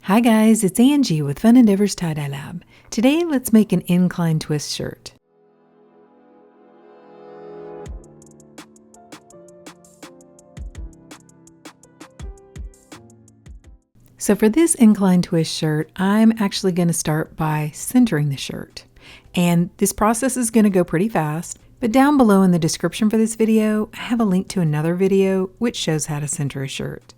Hi guys, it's Angie with Fun Endeavors Tie-Dye Lab. Today let's make an incline twist shirt. So for this incline twist shirt, I'm actually going to start by centering the shirt. And this process is going to go pretty fast, but down below in the description for this video, I have a link to another video which shows how to center a shirt.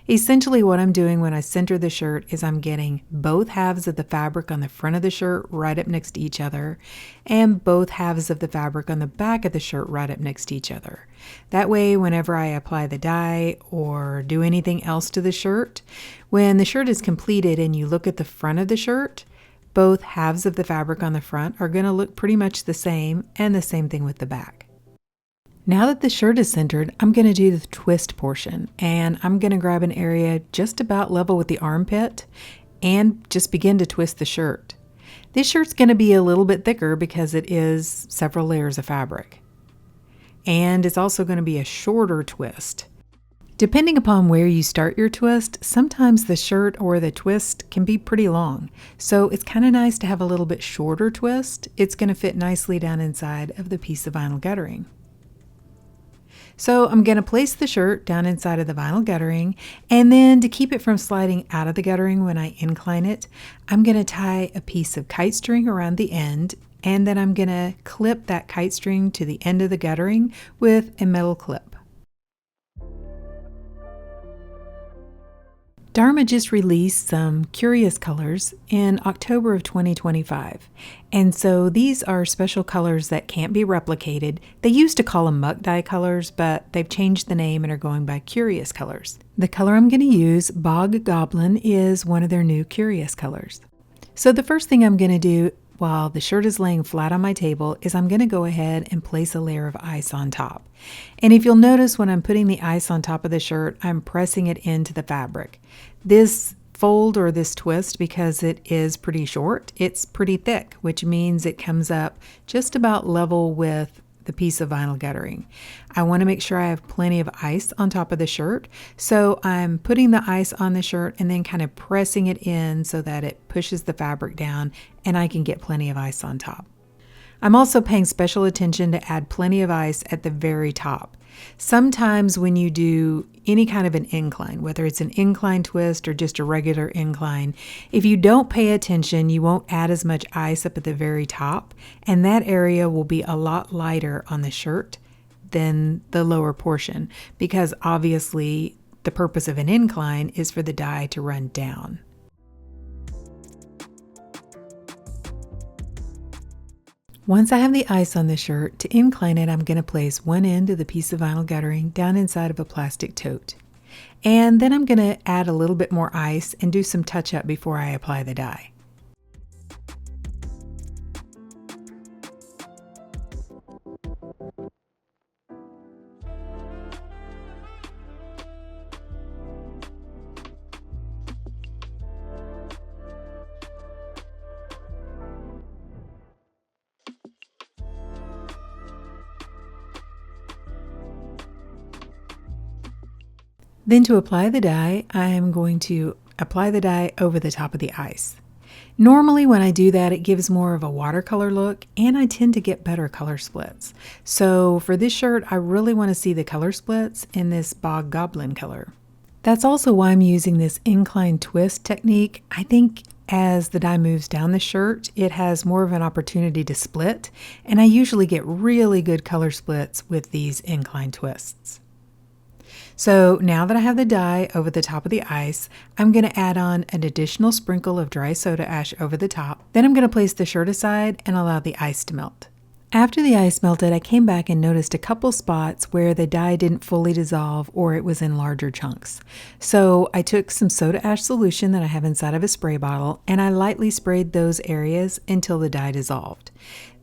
Essentially what I'm doing when I center the shirt is I'm getting both halves of the fabric on the front of the shirt right up next to each other and both halves of the fabric on the back of the shirt right up next to each other. That way whenever I apply the dye or do anything else to the shirt, when the shirt is completed and you look at the front of the shirt, both halves of the fabric on the front are going to look pretty much the same, and the same thing with the back. Now that the shirt is centered, I'm going to do the twist portion, and I'm going to grab an area just about level with the armpit and just begin to twist the shirt. This shirt's going to be a little bit thicker because it is several layers of fabric. And it's also going to be a shorter twist. Depending upon where you start your twist, sometimes the shirt or the twist can be pretty long. So it's kind of nice to have a little bit shorter twist. It's going to fit nicely down inside of the piece of vinyl guttering. So I'm going to place the shirt down inside of the vinyl guttering, and then to keep it from sliding out of the guttering when I incline it, I'm going to tie a piece of kite string around the end, and then I'm going to clip that kite string to the end of the guttering with a metal clip. Dharma just released some curious colors in October of 2025. And so these are special colors that can't be replicated. They used to call them muck dye colors, but they've changed the name and are going by curious colors. The color I'm going to use, Bog Goblin, is one of their new curious colors. So the first thing I'm going to do while the shirt is laying flat on my table is I'm going to go ahead and place a layer of ice on top. And if you'll notice when I'm putting the ice on top of the shirt, I'm pressing it into the fabric. This fold or this twist, because it is pretty short, it's pretty thick, which means it comes up just about level with the piece of vinyl guttering. I want to make sure I have plenty of ice on top of the shirt, so I'm putting the ice on the shirt and then kind of pressing it in so that it pushes the fabric down and I can get plenty of ice on top. I'm also paying special attention to add plenty of ice at the very top. Sometimes when you do any kind of an incline, whether it's an incline twist or just a regular incline, if you don't pay attention, you won't add as much ice up at the very top, and that area will be a lot lighter on the shirt than the lower portion, because obviously the purpose of an incline is for the dye to run down. Once I have the ice on the shirt, to incline it, I'm going to place one end of the piece of vinyl guttering down inside of a plastic tote. And then I'm going to add a little bit more ice and do some touch-up before I apply the dye. Then to apply the dye, I'm going to apply the dye over the top of the ice. Normally when I do that, it gives more of a watercolor look, and I tend to get better color splits. So for this shirt, I really want to see the color splits in this Bog Goblin color. That's also why I'm using this incline twist technique. I think as the dye moves down the shirt, it has more of an opportunity to split, and I usually get really good color splits with these incline twists. So now that I have the dye over the top of the ice, I'm going to add on an additional sprinkle of dry soda ash over the top. Then I'm going to place the shirt aside and allow the ice to melt. After the ice melted, I came back and noticed a couple spots where the dye didn't fully dissolve or it was in larger chunks. So I took some soda ash solution that I have inside of a spray bottle and I lightly sprayed those areas until the dye dissolved.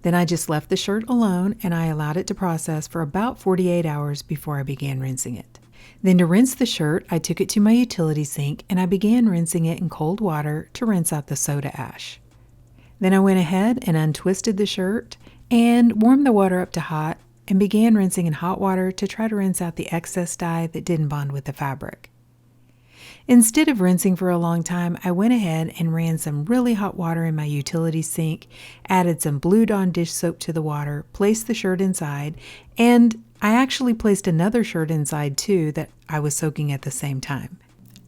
Then I just left the shirt alone and I allowed it to process for about 48 hours before I began rinsing it. Then to rinse the shirt, I took it to my utility sink and I began rinsing it in cold water to rinse out the soda ash. Then I went ahead and untwisted the shirt and warmed the water up to hot and began rinsing in hot water to try to rinse out the excess dye that didn't bond with the fabric. Instead of rinsing for a long time, I went ahead and ran some really hot water in my utility sink, added some Blue Dawn dish soap to the water, placed the shirt inside, and I actually placed another shirt inside too that I was soaking at the same time.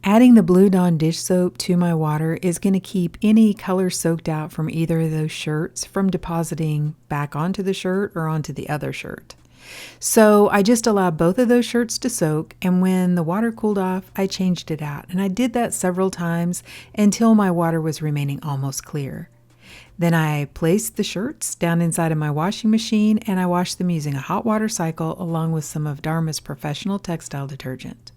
Adding the Blue Dawn dish soap to my water is going to keep any color soaked out from either of those shirts from depositing back onto the shirt or onto the other shirt. So I just allowed both of those shirts to soak, and when the water cooled off, I changed it out. And I did that several times until my water was remaining almost clear. Then I placed the shirts down inside of my washing machine, and I washed them using a hot water cycle along with some of Dharma's professional textile detergent.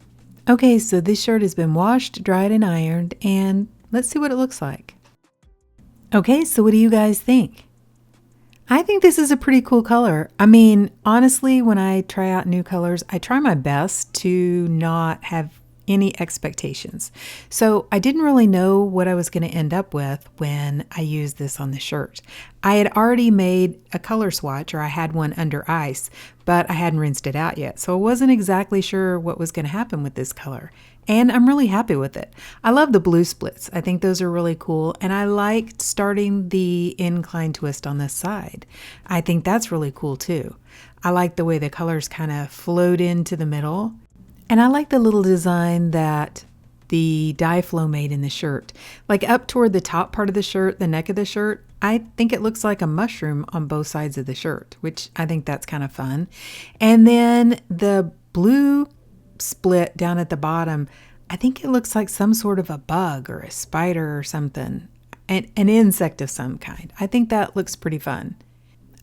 Okay, so this shirt has been washed, dried, and ironed, and let's see what it looks like. Okay, so what do you guys think? I think this is a pretty cool color. I mean, honestly, when I try out new colors, I try my best to not have any expectations. So I didn't really know what I was going to end up with when I used this on the shirt. I had already made a color swatch, or I had one under ice, but I hadn't rinsed it out yet. So I wasn't exactly sure what was going to happen with this color. And I'm really happy with it. I love the blue splits. I think those are really cool. And I liked starting the incline twist on this side. I think that's really cool too. I like the way the colors kind of flowed into the middle. And I like the little design that the dye flow made in the shirt. Like up toward the top part of the shirt, the neck of the shirt, I think it looks like a mushroom on both sides of the shirt, which I think that's kind of fun. And then the blue split down at the bottom, I think it looks like some sort of a bug or a spider or something, an insect of some kind. I think that looks pretty fun.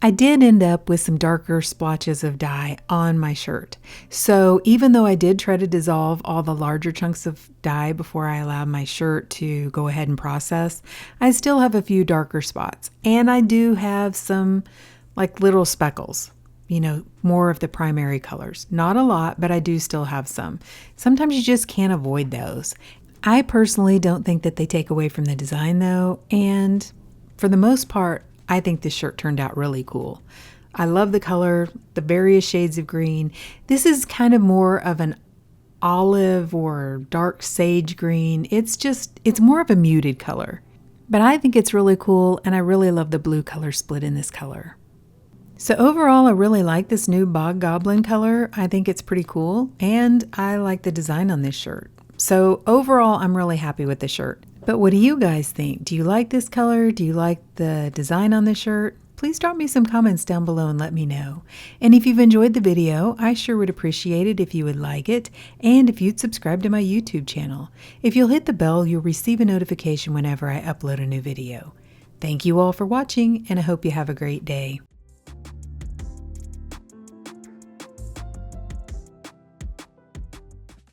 I did end up with some darker splotches of dye on my shirt. So even though I did try to dissolve all the larger chunks of dye before I allowed my shirt to go ahead and process, I still have a few darker spots. And I do have some like little speckles. More of the primary colors. Not a lot, but I do still have some. Sometimes you just can't avoid those. I personally don't think that they take away from the design though, and for the most part, I think this shirt turned out really cool. I love the color, the various shades of green. This is kind of more of an olive or dark sage green. It's more of a muted color, but I think it's really cool, and I really love the blue color split in this color. So overall, I really like this new Bog Goblin color. I think it's pretty cool, and I like the design on this shirt. So overall, I'm really happy with the shirt. But what do you guys think? Do you like this color? Do you like the design on the shirt? Please drop me some comments down below and let me know. And if you've enjoyed the video, I sure would appreciate it if you would like it, and if you'd subscribe to my YouTube channel. If you'll hit the bell, you'll receive a notification whenever I upload a new video. Thank you all for watching, and I hope you have a great day.